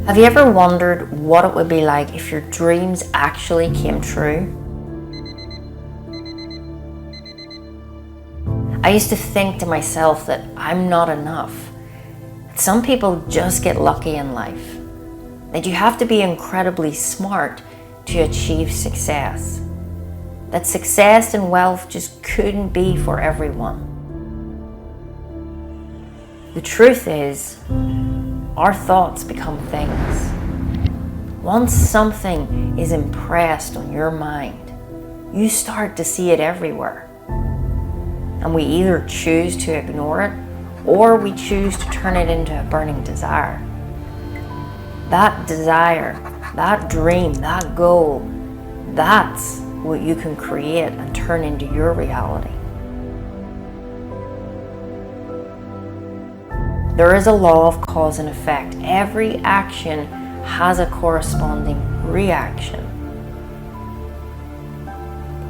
Have you ever wondered what it would be like if your dreams actually came true? I used to think to myself that I'm not enough. Some people just get lucky in life. That you have to be incredibly smart to achieve success. That success and wealth just couldn't be for everyone. The truth is, our thoughts become things. Once something is impressed on your mind, you start to see it everywhere. And we either choose to ignore it or we choose to turn it into a burning desire. That desire, that dream, that goal, that's what you can create and turn into your reality. There is a law of cause and effect. Every action has a corresponding reaction.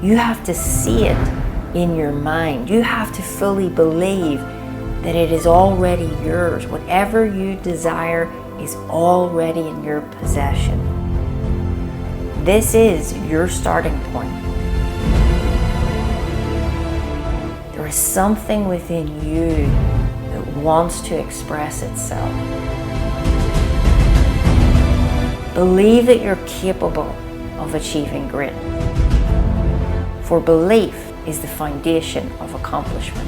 You have to see it in your mind. You have to fully believe that it is already yours. Whatever you desire is already in your possession. This is your starting point. There is something within you that wants to express itself. Believe that you're capable of achieving great. For belief is the foundation of accomplishment.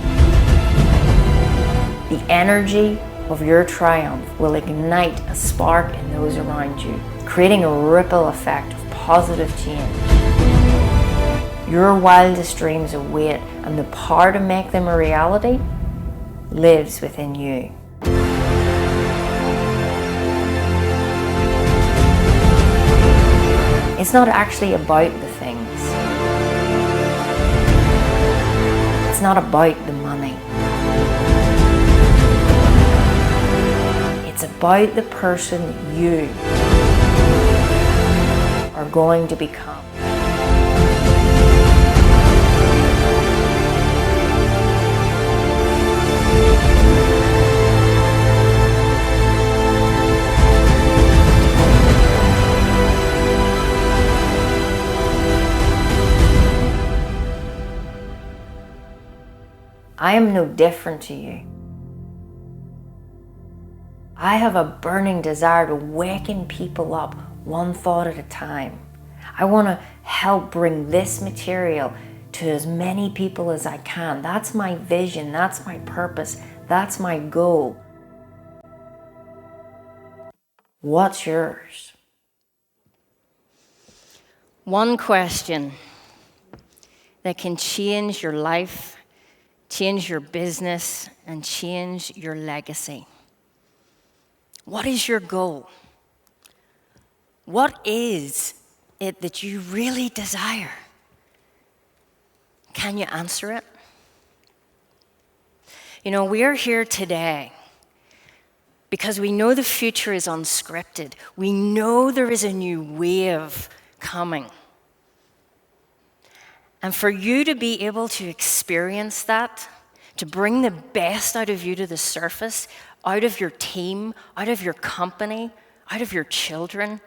The energy of your triumph will ignite a spark in those around you, creating a ripple effect of positive change. Your wildest dreams await, and the power to make them a reality lives within you. It's not actually about the things. It's not about the money. It's about the person you are going to become. I am no different to you. I have a burning desire to waken people up one thought at a time. I want to help bring this material to as many people as I can. That's my vision, that's my purpose, that's my goal. What's yours? One question that can change your life, change your business, and change your legacy. What is your goal? What is it that you really desire? Can you answer it? You know, we are here today because we know the future is unscripted. We know there is a new wave coming. And for you to be able to experience that, to bring the best out of you to the surface, out of your team, out of your company, out of your children,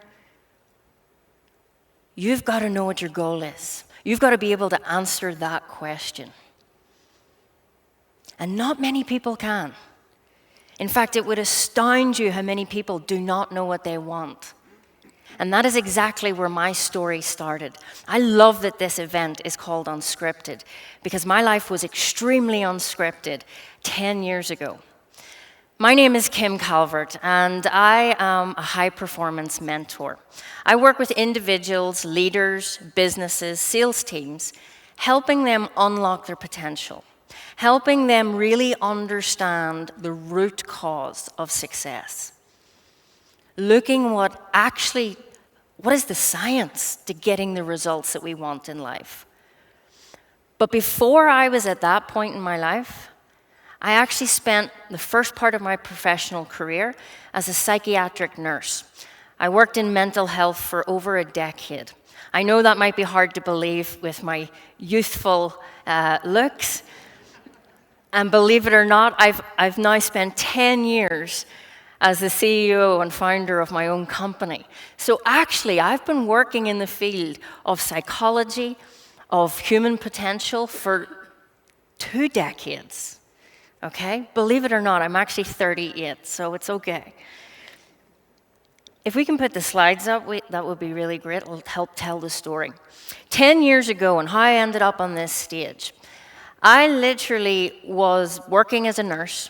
you've got to know what your goal is. You've got to be able to answer that question. And not many people can. In fact, it would astound you how many people do not know what they want. And that is exactly where my story started. I love that this event is called Unscripted because my life was extremely unscripted 10 years ago. My name is Kim Calvert, and I am a high-performance mentor. I work with individuals, leaders, businesses, sales teams, helping them unlock their potential, helping them really understand the root cause of success. Looking what is the science to getting the results that we want in life? But before I was at that point in my life, I actually spent the first part of my professional career as a psychiatric nurse. I worked in mental health for over a decade. I know that might be hard to believe with my youthful looks. And believe it or not, I've now spent 10 years as the CEO and founder of my own company. So actually, I've been working in the field of psychology, of human potential for 2 decades. Okay? Believe it or not, I'm actually 38, so it's okay. If we can put the slides up, that would be really great. It'll help tell the story. 10 years ago, and how I ended up on this stage, I literally was working as a nurse.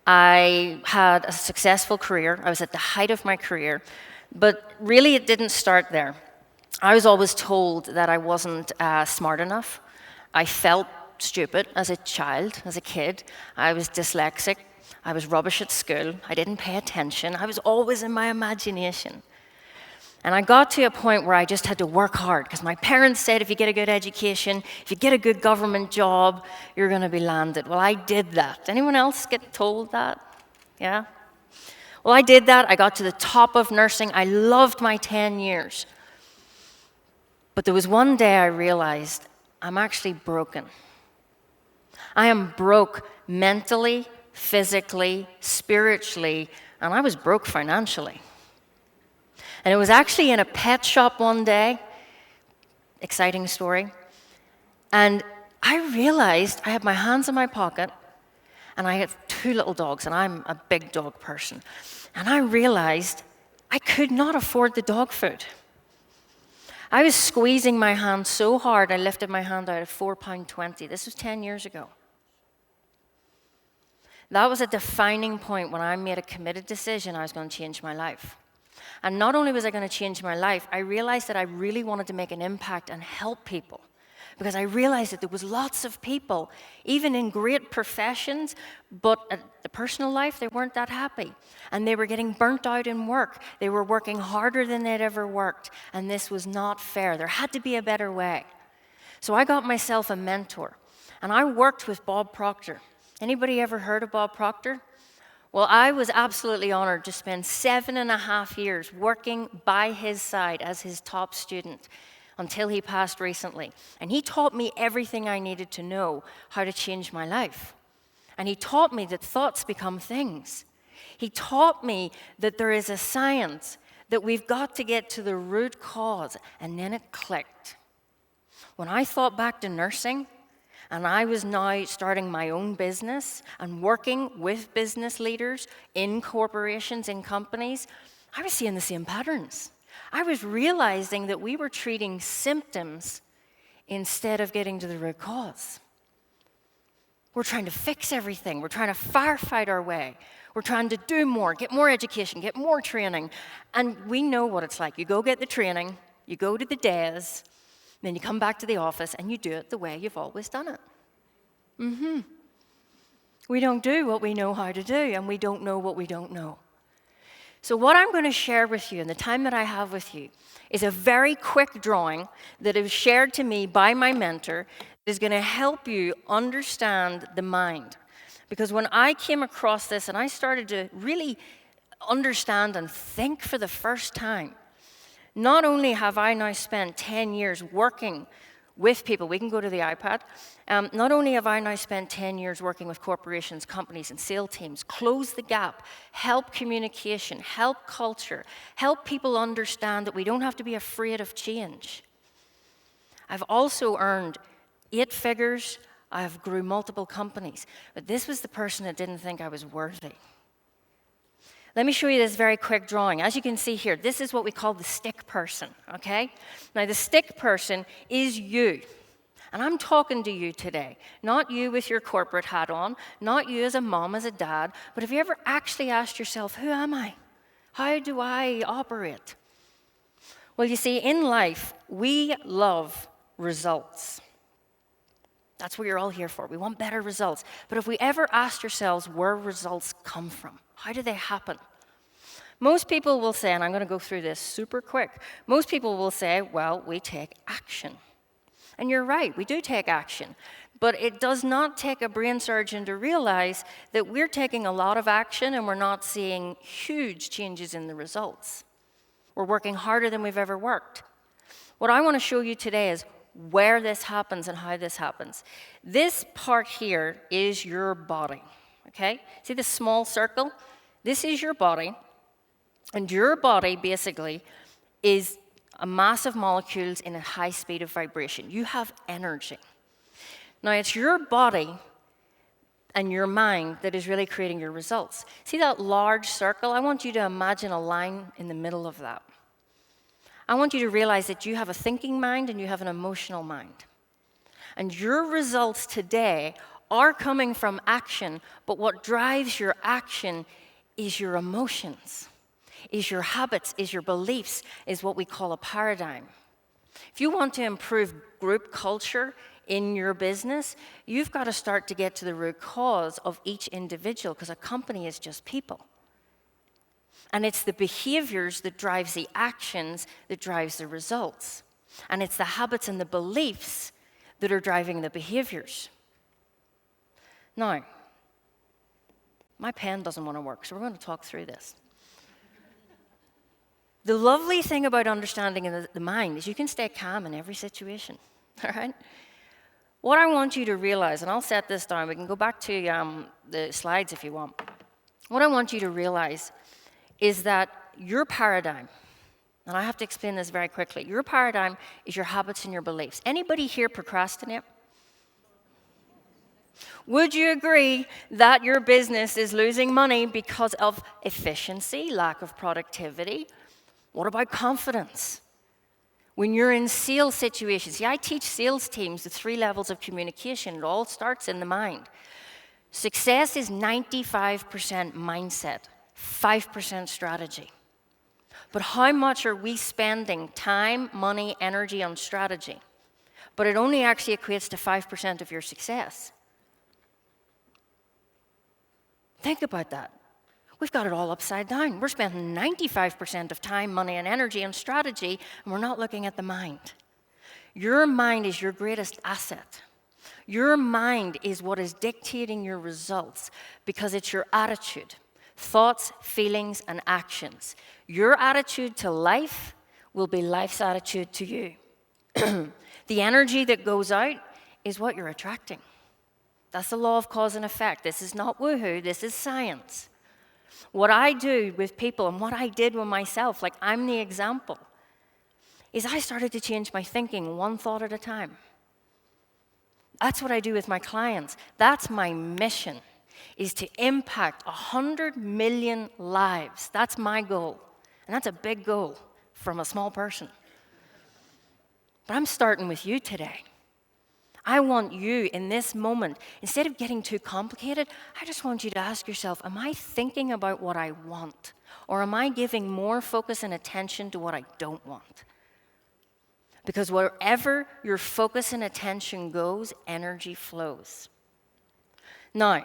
I had a successful career. I was at the height of my career, but really it didn't start there. I was always told that I wasn't smart enough. I felt stupid as a child, as a kid. I was dyslexic. I was rubbish at school. I didn't pay attention. I was always in my imagination. And I got to a point where I just had to work hard because my parents said if you get a good education, if you get a good government job, you're going to be landed. Well, I did that. Anyone else get told that? Yeah? Well, I did that. I got to the top of nursing. I loved my 10 years. But there was one day I realized I'm actually broken. I am broke mentally, physically, spiritually, and I was broke financially. And it was actually in a pet shop one day, exciting story, and I realized I had my hands in my pocket, and I had 2 little dogs, and I'm a big dog person, and I realized I could not afford the dog food. I was squeezing my hand so hard, I lifted my hand out at £4.20. This was 10 years ago. That was a defining point when I made a committed decision I was going to change my life. And not only was I going to change my life, I realized that I really wanted to make an impact and help people. Because I realized that there was lots of people, even in great professions, but at the personal life, they weren't that happy. And they were getting burnt out in work. They were working harder than they'd ever worked. And this was not fair. There had to be a better way. So I got myself a mentor. And I worked with Bob Proctor. Anybody ever heard of Bob Proctor? Well, I was absolutely honored to spend 7.5 years working by his side as his top student until he passed recently. And he taught me everything I needed to know how to change my life. And he taught me that thoughts become things. He taught me that there is a science, that we've got to get to the root cause, and then it clicked. When I thought back to nursing, and I was now starting my own business and working with business leaders in corporations, in companies, I was seeing the same patterns. I was realizing that we were treating symptoms instead of getting to the root cause. We're trying to fix everything. We're trying to firefight our way. We're trying to do more, get more education, get more training. And we know what it's like. You go get the training, you go to the days, then you come back to the office and you do it the way you've always done it. We don't do what we know how to do, and we don't know what we don't know. So what I'm going to share with you in the time that I have with you is a very quick drawing that was shared to me by my mentor that is going to help you understand the mind. Because when I came across this and I started to really understand and think for the first time, not only have I now spent 10 years working with people, we can go to the iPad, not only have I now spent 10 years working with corporations, companies, and sales teams, close the gap, help communication, help culture, help people understand that we don't have to be afraid of change. I've also earned 8 figures, I've grew multiple companies, but this was the person that didn't think I was worthy. Let me show you this very quick drawing. As you can see here, this is what we call the stick person, okay? Now, the stick person is you. And I'm talking to you today. Not you with your corporate hat on, not you as a mom, as a dad, but have you ever actually asked yourself, who am I? How do I operate? Well, you see, in life, we love results. That's what you're all here for. We want better results. But if we ever asked ourselves where results come from, how do they happen? Most people will say, and I'm going to go through this super quick, most people will say, well, we take action. And you're right, we do take action. But it does not take a brain surgeon to realize that we're taking a lot of action and we're not seeing huge changes in the results. We're working harder than we've ever worked. What I want to show you today is where this happens and how this happens. This part here is your body, okay? See this small circle? This is your body, and your body basically is a mass of molecules in a high speed of vibration. You have energy. Now, it's your body and your mind that is really creating your results. See that large circle? I want you to imagine a line in the middle of that. I want you to realize that you have a thinking mind and you have an emotional mind. And your results today are coming from action, but what drives your action is your emotions, is your habits, is your beliefs, is what we call a paradigm. If you want to improve group culture in your business, you've got to start to get to the root cause of each individual, because a company is just people. And it's the behaviors that drives the actions that drives the results. And it's the habits and the beliefs that are driving the behaviors. Now, my pen doesn't want to work, so we're going to talk through this. The lovely thing about understanding the mind is you can stay calm in every situation, all right? What I want you to realize, and I'll set this down, we can go back to the slides if you want. What I want you to realize is that your paradigm, and I have to explain this very quickly, your paradigm is your habits and your beliefs. Anybody here procrastinate? Would you agree that your business is losing money because of efficiency, lack of productivity? What about confidence? When you're in sales situations, I teach sales teams the 3 levels of communication. It all starts in the mind. Success is 95% mindset, 5% strategy. But how much are we spending time, money, energy on strategy? But it only actually equates to 5% of your success. Think about that. We've got it all upside down. We're spending 95% of time, money, and energy on strategy, and we're not looking at the mind. Your mind is your greatest asset. Your mind is what is dictating your results because it's your attitude, thoughts, feelings, and actions. Your attitude to life will be life's attitude to you. The energy that goes out is what you're attracting. That's the law of cause and effect. This is not woohoo, this is science. What I do with people and what I did with myself, like I'm the example, is I started to change my thinking one thought at a time. That's what I do with my clients. That's my mission, is to impact 100 million lives. That's my goal. And that's a big goal from a small person. But I'm starting with you today. I want you in this moment, instead of getting too complicated, I just want you to ask yourself, am I thinking about what I want? Or am I giving more focus and attention to what I don't want? Because wherever your focus and attention goes, energy flows. Now,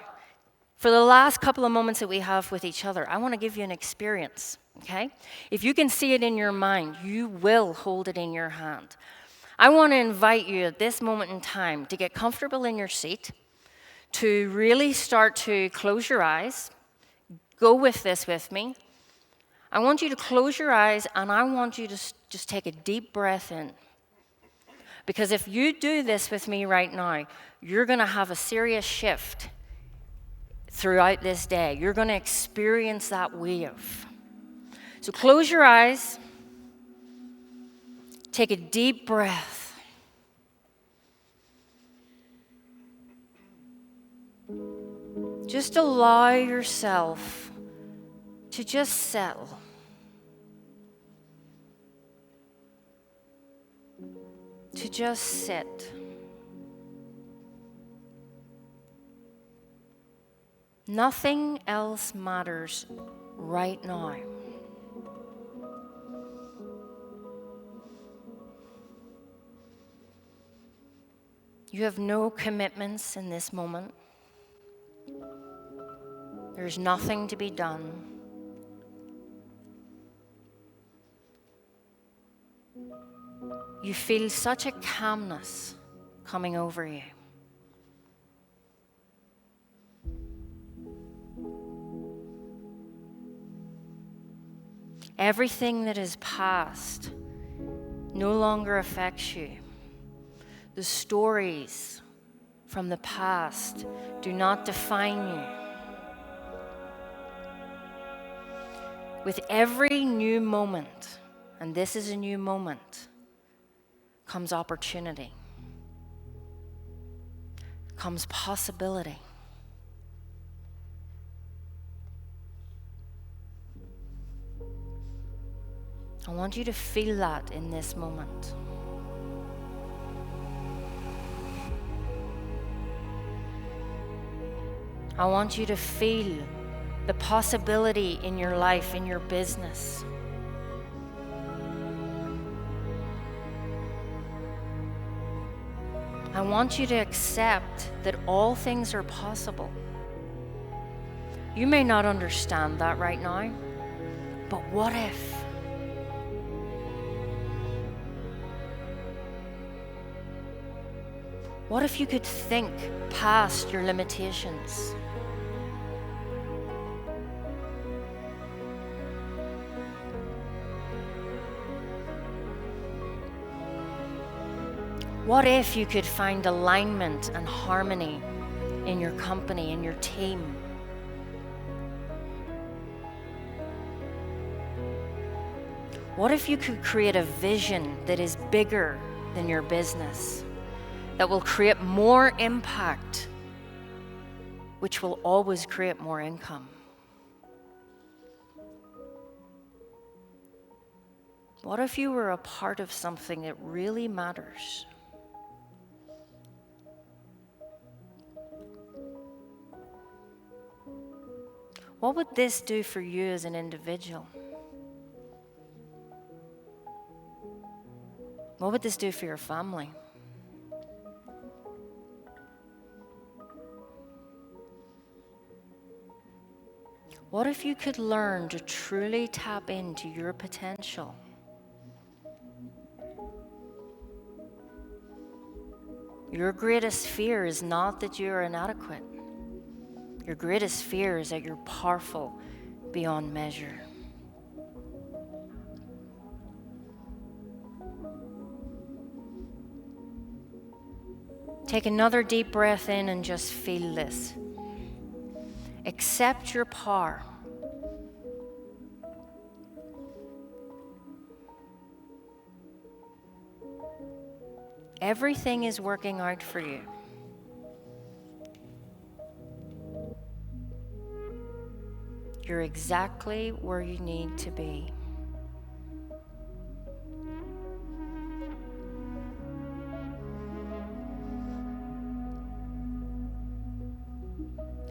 for the last couple of moments that we have with each other, I want to give you an experience, okay? If you can see it in your mind, you will hold it in your hand. I want to invite you at this moment in time to get comfortable in your seat, to really start to close your eyes. Go with this with me. I want you to close your eyes, and I want you to just take a deep breath in. Because if you do this with me right now, you're going to have a serious shift throughout this day. You're going to experience that wave. So close your eyes. Take a deep breath. Just allow yourself to just settle. To just sit. Nothing else matters right now. You have no commitments in this moment. There's nothing to be done. You feel such a calmness coming over you. Everything that is past no longer affects you. The stories from the past do not define you. With every new moment, and this is a new moment, comes opportunity, comes possibility. I want you to feel that in this moment. I want you to feel the possibility in your life, in your business. I want you to accept that all things are possible. You may not understand that right now, but what if? What if you could think past your limitations? What if you could find alignment and harmony in your company, in your team? What if you could create a vision that is bigger than your business, that will create more impact, which will always create more income? What if you were a part of something that really matters? What would this do for you as an individual? What would this do for your family? What if you could learn to truly tap into your potential? Your greatest fear is not that you're inadequate. Your greatest fear is that you're powerful beyond measure. Take another deep breath in and just feel this. Accept your power. Everything is working out for you. You're exactly where you need to be.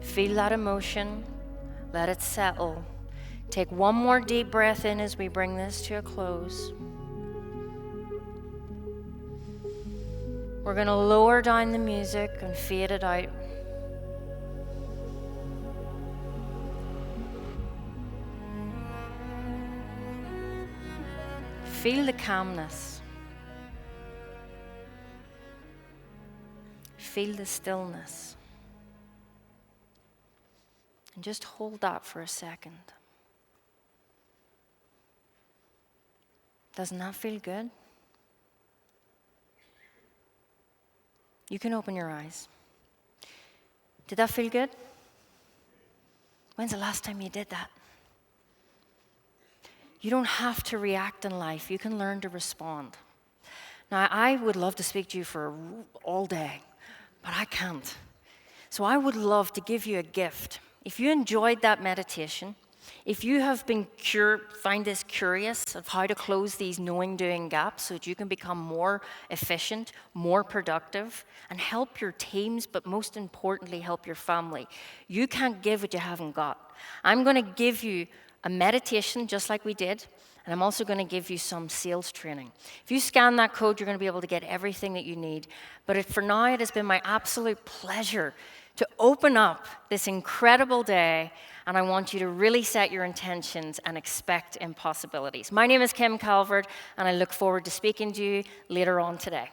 Feel that emotion, let it settle. Take one more deep breath in as we bring this to a close. We're going to lower down the music and fade it out. Feel the calmness. Feel the stillness. And just hold that for a second. Doesn't that feel good? You can open your eyes. Did that feel good? When's the last time you did that? You don't have to react in life. You can learn to respond. Now, I would love to speak to you for all day, but I can't. So I would love to give you a gift. If you enjoyed that meditation, if you have been find this curious of how to close these knowing-doing gaps so that you can become more efficient, more productive, and help your teams, but most importantly, help your family, you can't give what you haven't got. I'm going to give you a meditation just like we did, and I'm also going to give you some sales training. If you scan that code, you're going to be able to get everything that you need. But for now, it has been my absolute pleasure to open up this incredible day, and I want you to really set your intentions and expect impossibilities. My name is Kim Calvert, and I look forward to speaking to you later on today.